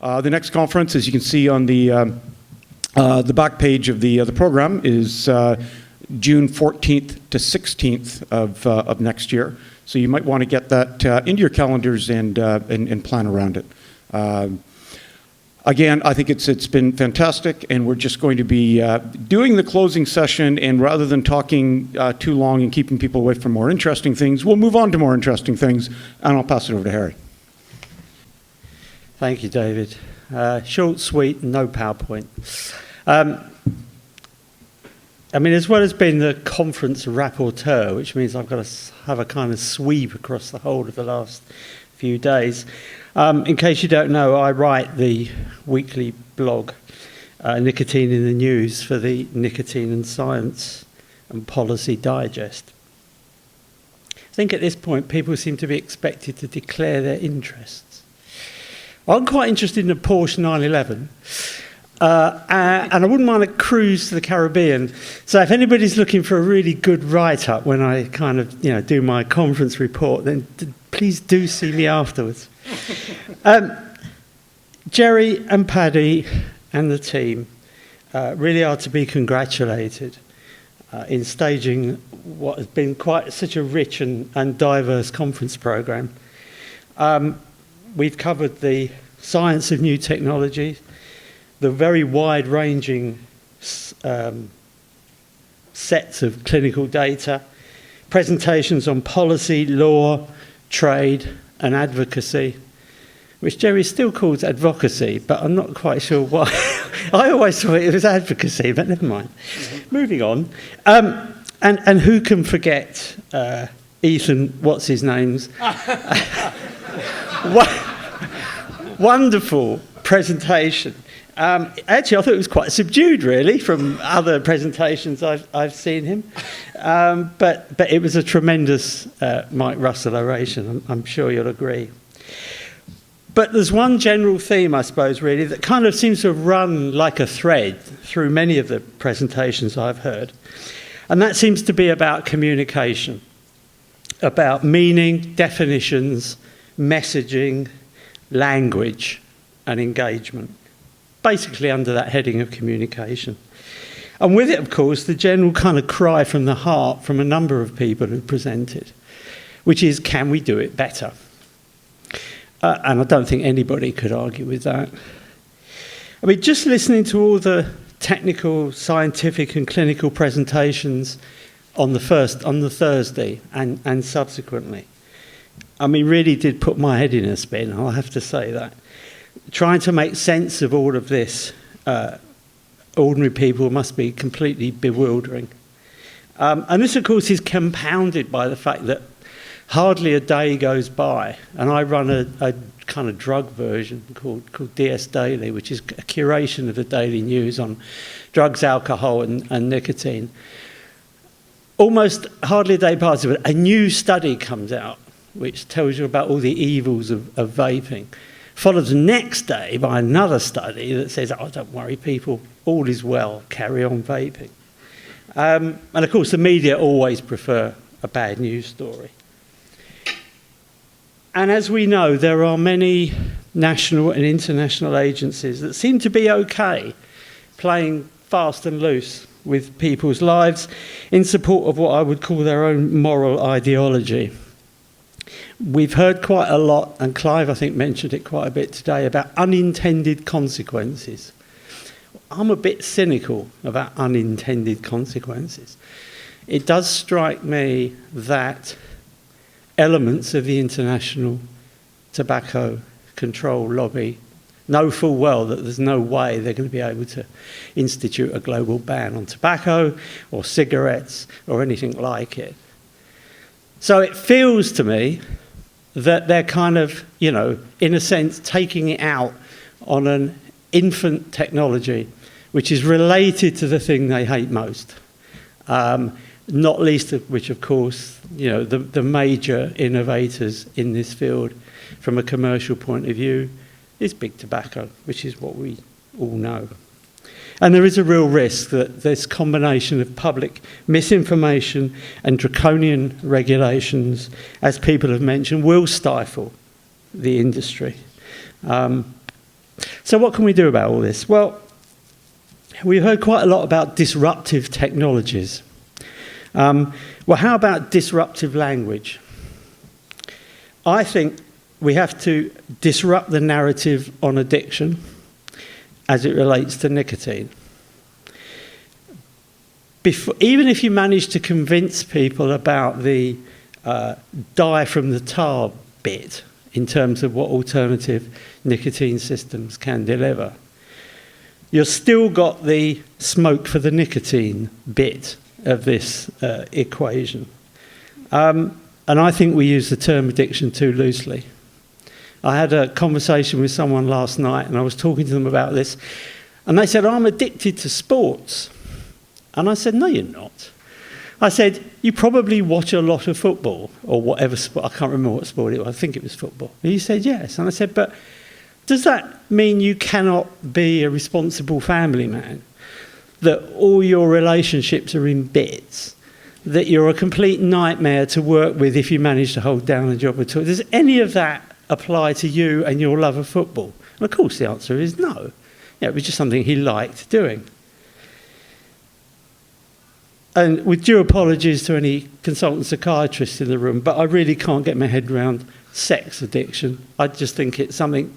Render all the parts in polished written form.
The next conference, as you can see on the back page of the program, is June 14th to 16th of next year. So you might want to get that into your calendars and plan around it. Again, I think it's been fantastic, and we're just going to be doing the closing session, and rather than talking too long and keeping people away from more interesting things, we'll move on to more interesting things, and I'll pass it over to Harry. Thank you, David. Short, sweet, no PowerPoint. I mean, as well as being the conference rapporteur, which means I've got to have a kind of sweep across the whole of the last few days, in case you don't know, I write the weekly blog, Nicotine in the News, for the Nicotine and Science and Policy Digest. I think at this point, people seem to be expected to declare their interests. I'm quite interested in a Porsche 911, and I wouldn't mind a cruise to the Caribbean. So if anybody's looking for a really good write-up when I kind of, do my conference report, then please do see me afterwards. Jerry and Paddy and the team really are to be congratulated in staging what has been quite such a rich and diverse conference programme. We've covered the science of new technologies, the very wide-ranging sets of clinical data, presentations on policy, law, trade, and advocacy, which Jerry still calls advocacy, but I'm not quite sure why. I always thought it was advocacy, but never mind. Moving on. And who can forget Ethan, what's his name's? Wonderful presentation. Actually, I thought it was quite subdued, really, from other presentations I've seen him. But it was a tremendous Mike Russell oration. I'm sure you'll agree. But there's one general theme, I suppose, really, that kind of seems to have run like a thread through many of the presentations I've heard. And that seems to be about communication, about meaning, definitions, messaging, language, and engagement. Basically under that heading of communication. And with it, of course, the general kind of cry from the heart from a number of people who presented, which is, can we do it better? And I don't think anybody could argue with that. I mean, just listening to all the technical, scientific and clinical presentations on the Thursday and subsequently, I mean, really did put my head in a spin, I'll have to say that. Trying to make sense of all of this, ordinary people must be completely bewildering. And this, of course, is compounded by the fact that hardly a day goes by, and I run a kind of drug version called DS Daily, which is a curation of the daily news on drugs, alcohol, and nicotine. Almost hardly a day passes, but a new study comes out which tells you about all the evils of vaping, followed the next day by another study that says, oh, don't worry, people, all is well, carry on vaping. And of course, the media always prefer a bad news story. And as we know, there are many national and international agencies that seem to be okay playing fast and loose with people's lives in support of what I would call their own moral ideology. We've heard quite a lot, and Clive, I think, mentioned it quite a bit today, about unintended consequences. I'm a bit cynical about unintended consequences. It does strike me that elements of the international tobacco control lobby know full well that there's no way they're going to be able to institute a global ban on tobacco or cigarettes or anything like it. So it feels to me that they're kind of, in a sense, taking it out on an infant technology which is related to the thing they hate most. Not least of which, of course, the major innovators in this field from a commercial point of view is big tobacco, which is what we all know. And there is a real risk that this combination of public misinformation and draconian regulations, as people have mentioned, will stifle the industry. So what can we do about all this? Well, we've heard quite a lot about disruptive technologies. Well, how about disruptive language? I think we have to disrupt the narrative on addiction as it relates to nicotine. Even if you manage to convince people about the die from the tar bit in terms of what alternative nicotine systems can deliver, you've still got the smoke for the nicotine bit of this equation. And I think we use the term addiction too loosely. I had a conversation with someone last night and I was talking to them about this, and they said, I'm addicted to sports. And I said, no, you're not. I said, you probably watch a lot of football or whatever sport. I can't remember what sport it was. I think it was football. And he said, yes. And I said, but does that mean you cannot be a responsible family man? That all your relationships are in bits? That you're a complete nightmare to work with if you manage to hold down a job at all? Does any of that apply to you and your love of football? And of course the answer is no. Yeah, it was just something he liked doing. And with due apologies to any consultant psychiatrists in the room, but I really can't get my head around sex addiction. I just think it's something,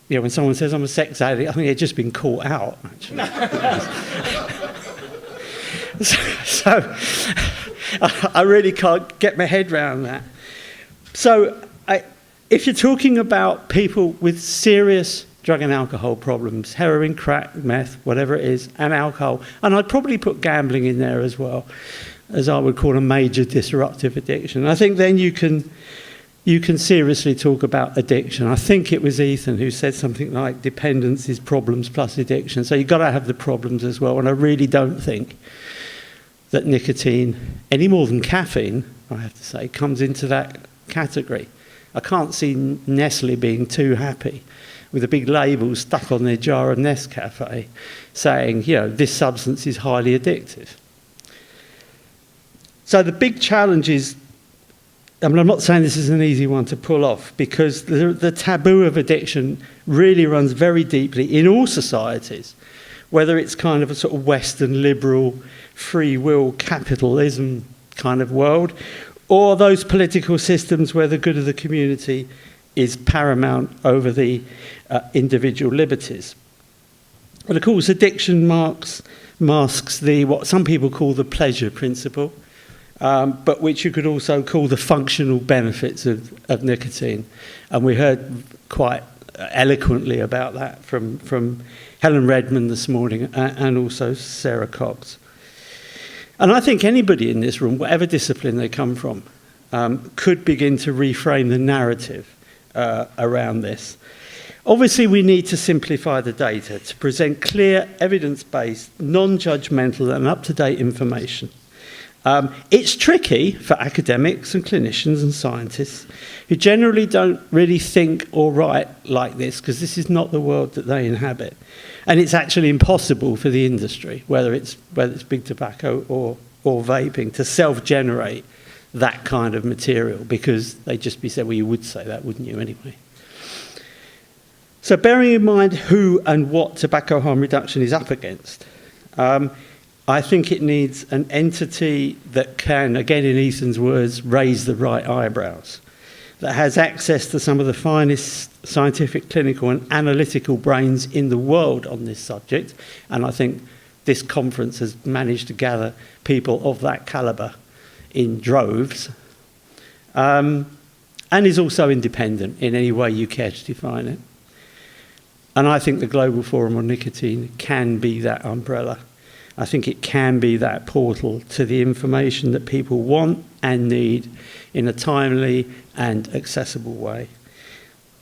you know, when someone says I'm a sex addict, I think they've just been caught out, actually. So I really can't get my head around that. So if you're talking about people with serious drug and alcohol problems, heroin, crack, meth, whatever it is, and alcohol. And I'd probably put gambling in there as well, as I would call a major disruptive addiction. I think then you can seriously talk about addiction. I think it was Ethan who said something like dependence is problems plus addiction. So you've got to have the problems as well. And I really don't think that nicotine, any more than caffeine, I have to say, comes into that category. I can't see Nestle being too happy with a big label stuck on their jar of Nescafe saying, you know, this substance is highly addictive. So the big challenge is, I mean, I'm not saying this is an easy one to pull off, because the taboo of addiction really runs very deeply in all societies, whether it's kind of a sort of Western liberal free will capitalism kind of world, or those political systems where the good of the community is paramount over the individual liberties. And of course, addiction masks the what some people call the pleasure principle, but which you could also call the functional benefits of nicotine. And we heard quite eloquently about that from Helen Redmond this morning and also Sarah Cox. And I think anybody in this room, whatever discipline they come from, could begin to reframe the narrative around this. Obviously, we need to simplify the data to present clear, evidence-based, non-judgmental and up-to-date information. It's tricky for academics and clinicians and scientists who generally don't really think or write like this, because this is not the world that they inhabit. And it's actually impossible for the industry, whether it's big tobacco or vaping, to self-generate that kind of material, because they'd just be said, well, you would say that, wouldn't you, anyway? So bearing in mind who and what tobacco harm reduction is up against, I think it needs an entity that can, again in Ethan's words, raise the right eyebrows, that has access to some of the finest scientific, clinical and analytical brains in the world on this subject. And I think this conference has managed to gather people of that calibre in droves, and is also independent in any way you care to define it. And I think the Global Forum on Nicotine can be that umbrella. I think it can be that portal to the information that people want and need in a timely and accessible way.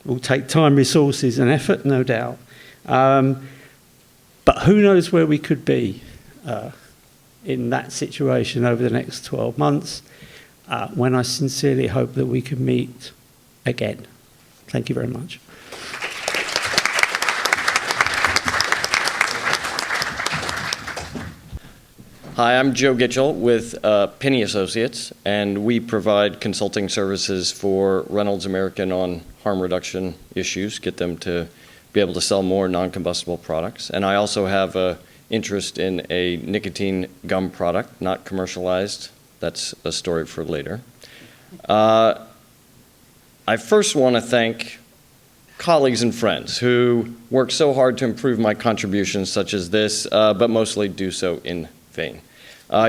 It will take time, resources and effort, no doubt. But who knows where we could be in that situation over the next 12 months, when I sincerely hope that we can meet again. Thank you very much. Hi, I'm Joe Gitchell with Penny Associates, and we provide consulting services for Reynolds American on harm reduction issues, get them to be able to sell more non-combustible products. And I also have an interest in a nicotine gum product, not commercialized. That's a story for later. I first want to thank colleagues and friends who work so hard to improve my contributions such as this, but mostly do so in vain.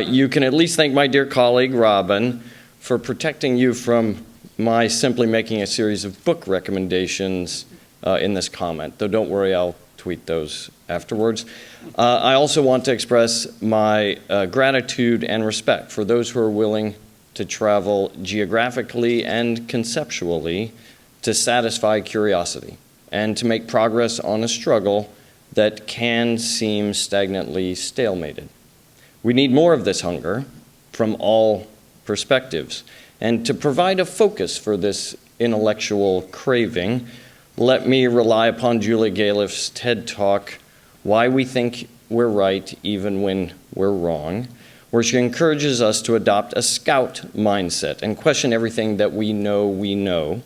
You can at least thank my dear colleague, Robin, for protecting you from my simply making a series of book recommendations in this comment, though don't worry, I'll tweet those afterwards. I also want to express my gratitude and respect for those who are willing to travel geographically and conceptually to satisfy curiosity and to make progress on a struggle that can seem stagnantly stalemated. We need more of this hunger from all perspectives. And to provide a focus for this intellectual craving, let me rely upon Julia Galef's TED Talk, Why We Think We're Right Even When We're Wrong, where she encourages us to adopt a scout mindset and question everything that we know,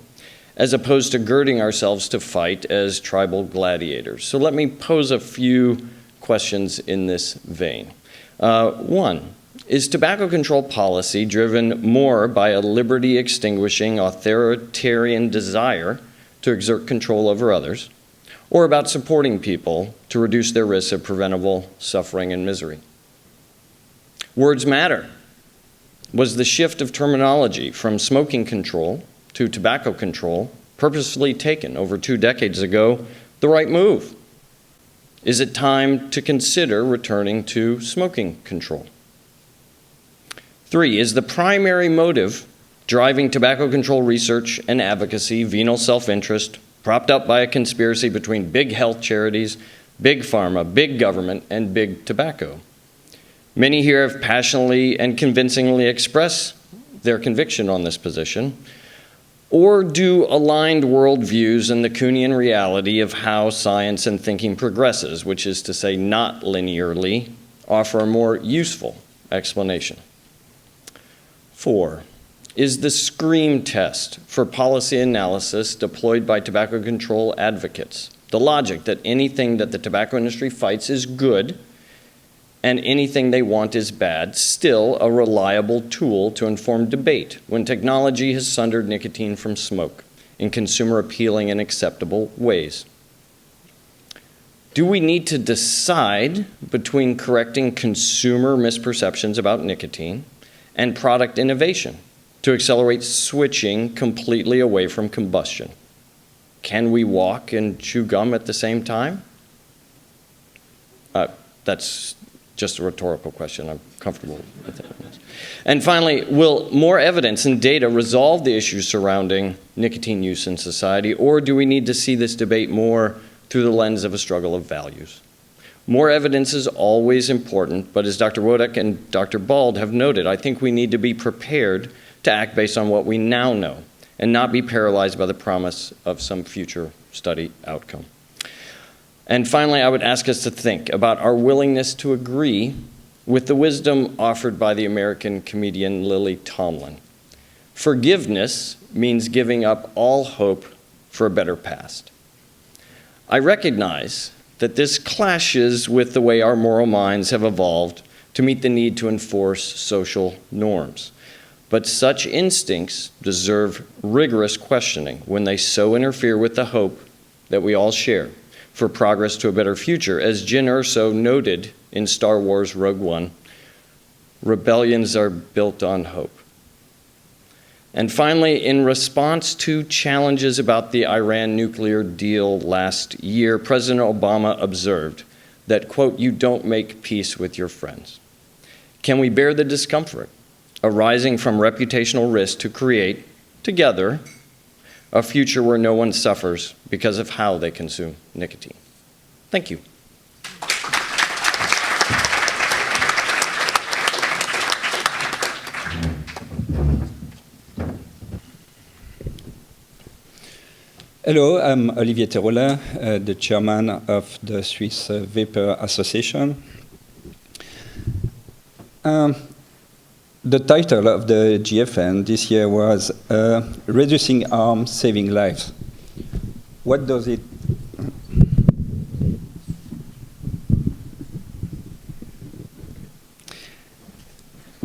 as opposed to girding ourselves to fight as tribal gladiators. So let me pose a few questions in this vein. One, is tobacco control policy driven more by a liberty-extinguishing authoritarian desire to exert control over others, or about supporting people to reduce their risks of preventable suffering and misery? Words matter. Was the shift of terminology from smoking control to tobacco control, purposefully taken over 2 decades ago, the right move? Is it time to consider returning to smoking control? 3, is the primary motive driving tobacco control research and advocacy venal self-interest, propped up by a conspiracy between big health charities, big pharma, big government, and big tobacco? Many here have passionately and convincingly expressed their conviction on this position. Or do aligned worldviews and the Kuhnian reality of how science and thinking progresses, which is to say not linearly, offer a more useful explanation? 4, is the SCREAM test for policy analysis deployed by tobacco control advocates, the logic that anything that the tobacco industry fights is good and anything they want is bad, still a reliable tool to inform debate when technology has sundered nicotine from smoke in consumer appealing and acceptable ways? Do we need to decide between correcting consumer misperceptions about nicotine and product innovation to accelerate switching completely away from combustion? Can we walk and chew gum at the same time? That's just a rhetorical question. I'm comfortable with that. And finally, will more evidence and data resolve the issues surrounding nicotine use in society, or do we need to see this debate more through the lens of a struggle of values? More evidence is always important, but as Dr. Wodak and Dr. Bald have noted, I think we need to be prepared to act based on what we now know and not be paralyzed by the promise of some future study outcome. And finally, I would ask us to think about our willingness to agree with the wisdom offered by the American comedian Lily Tomlin. Forgiveness means giving up all hope for a better past. I recognize that this clashes with the way our moral minds have evolved to meet the need to enforce social norms. But such instincts deserve rigorous questioning when they so interfere with the hope that we all share for progress to a better future. As Jyn Erso noted in Star Wars Rogue One, rebellions are built on hope. And finally, in response to challenges about the Iran nuclear deal last year, President Obama observed that, quote, "You don't make peace with your friends." Can we bear the discomfort arising from reputational risk to create, together, a future where no one suffers because of how they consume nicotine? Thank you. Hello, I'm Olivier Theraulaz, the chairman of the Swiss Vapor Association. The title of the GFN this year was Reducing Harm, Saving Lives. What does it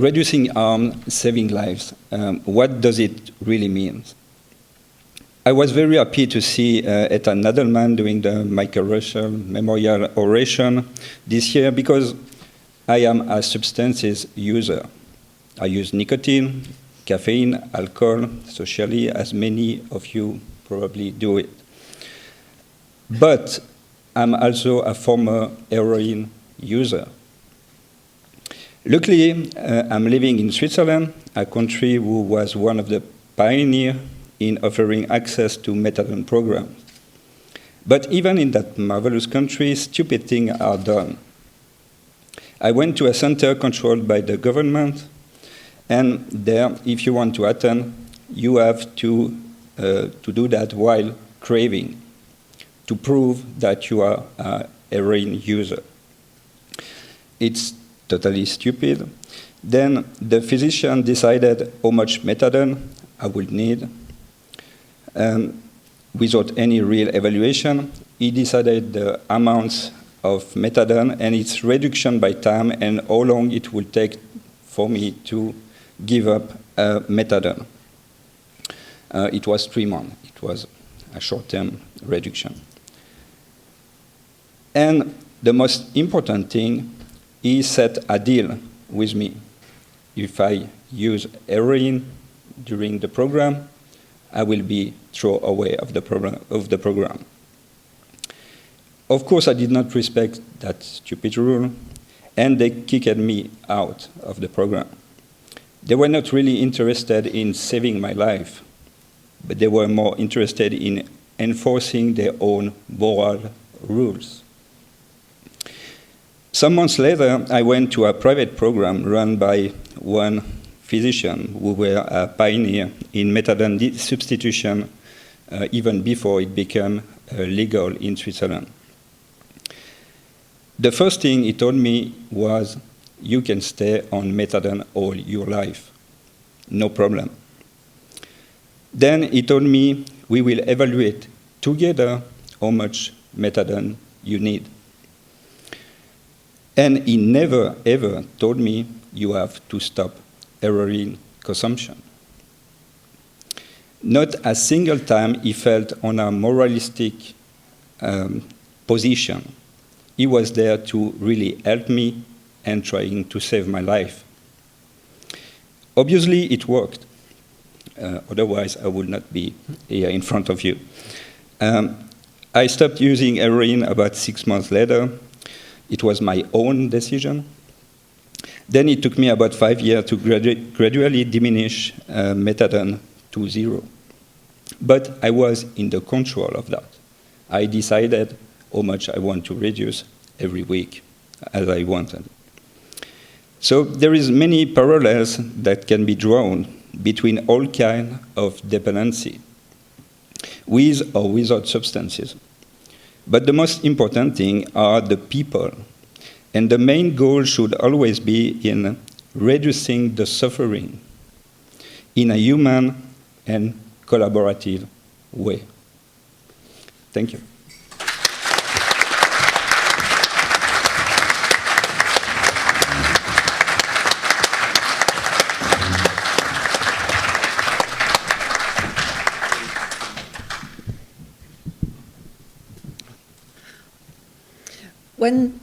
reducing harm, saving lives. What does it really mean? I was very happy to see Ethan Nadelman doing the Michael Rawlinson Memorial Oration this year because I am a substances user. I use nicotine, caffeine, alcohol, socially, as many of you probably do it. But I'm also a former heroin user. Luckily, I'm living in Switzerland, a country who was one of the pioneers in offering access to methadone programs. But even in that marvelous country, stupid things are done. I went to a center controlled by the government, and there, if you want to attend, you have to do that while craving, to prove that you are a heroin user. It's totally stupid. Then the physician decided how much methadone I would need. Without any real evaluation, he decided the amounts of methadone and its reduction by time and how long it would take for me to give up methadone. It was 3 months. It was a short-term reduction. And the most important thing, he set a deal with me. If I use heroin during the program, I will be thrown away of the program. Of course, I did not respect that stupid rule, and they kicked me out of the program. They were not really interested in saving my life, but they were more interested in enforcing their own moral rules. Some months later, I went to a private program run by one physician who were a pioneer in methadone substitution even before it became legal in Switzerland. The first thing he told me was, you can stay on methadone all your life, no problem. Then he told me, we will evaluate together how much methadone you need. And he never, ever told me, you have to stop heroin consumption. Not a single time he felt on a moralistic position. He was there to really help me and trying to save my life. Obviously, it worked. Otherwise, I would not be here in front of you. I stopped using heroin about 6 months later. It was my own decision. Then it took me about 5 years to gradually diminish methadone to 0. But I was in the control of that. I decided how much I want to reduce every week as I wanted. So there is many parallels that can be drawn between all kinds of dependency, with or without substances. But the most important thing are the people. And the main goal should always be in reducing the suffering in a human and collaborative way. Thank you.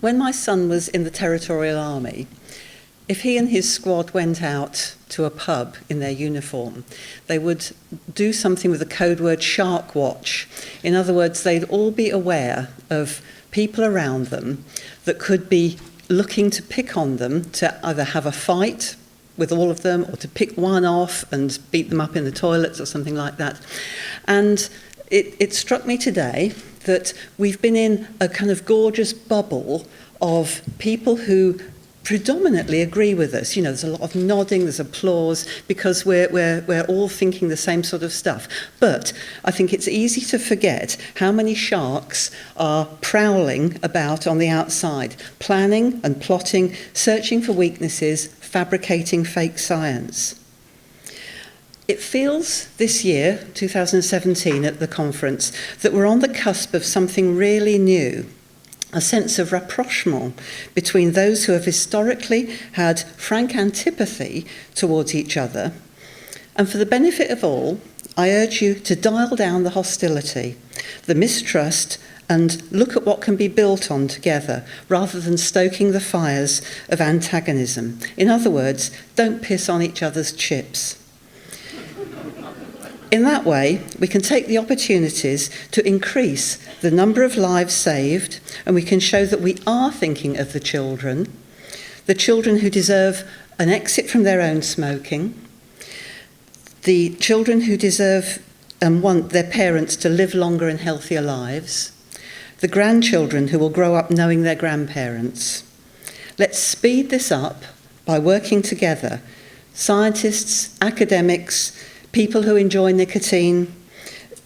When my son was in the Territorial Army, if he and his squad went out to a pub in their uniform, they would do something with the code word shark watch. In other words, they'd all be aware of people around them that could be looking to pick on them, to either have a fight with all of them or to pick one off and beat them up in the toilets or something like that. And it struck me today that we've been in a kind of gorgeous bubble of people who predominantly agree with us. You know, there's a lot of nodding, there's applause, because we're all thinking the same sort of stuff. But I think it's easy to forget how many sharks are prowling about on the outside, planning and plotting, searching for weaknesses, fabricating fake science. It feels this year, 2017, at the conference, that we're on the cusp of something really new. a sense of rapprochement between those who have historically had frank antipathy towards each other. And for the benefit of all, I urge you to dial down the hostility, the mistrust, and look at what can be built on together, rather than stoking the fires of antagonism. In other words, don't piss on each other's chips. In that way, we can take the opportunities to increase the number of lives saved, and we can show that we are thinking of the children who deserve an exit from their own smoking, the children who deserve and want their parents to live longer and healthier lives, the grandchildren who will grow up knowing their grandparents. Let's speed this up by working together, scientists, academics, people who enjoy nicotine,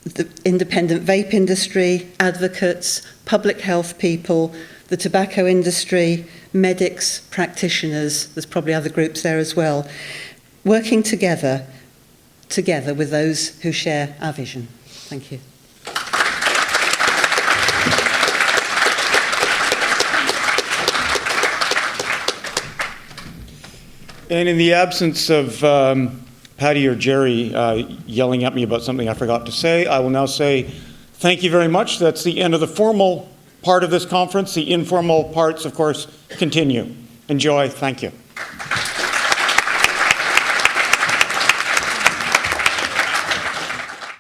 the independent vape industry, advocates, public health people, the tobacco industry, medics, practitioners, there's probably other groups there as well, working together with those who share our vision. Thank you. And in the absence of Patty or Jerry yelling at me about something I forgot to say, I will now say thank you very much. That's the end of the formal part of this conference. The informal parts, of course, continue. Enjoy. Thank you.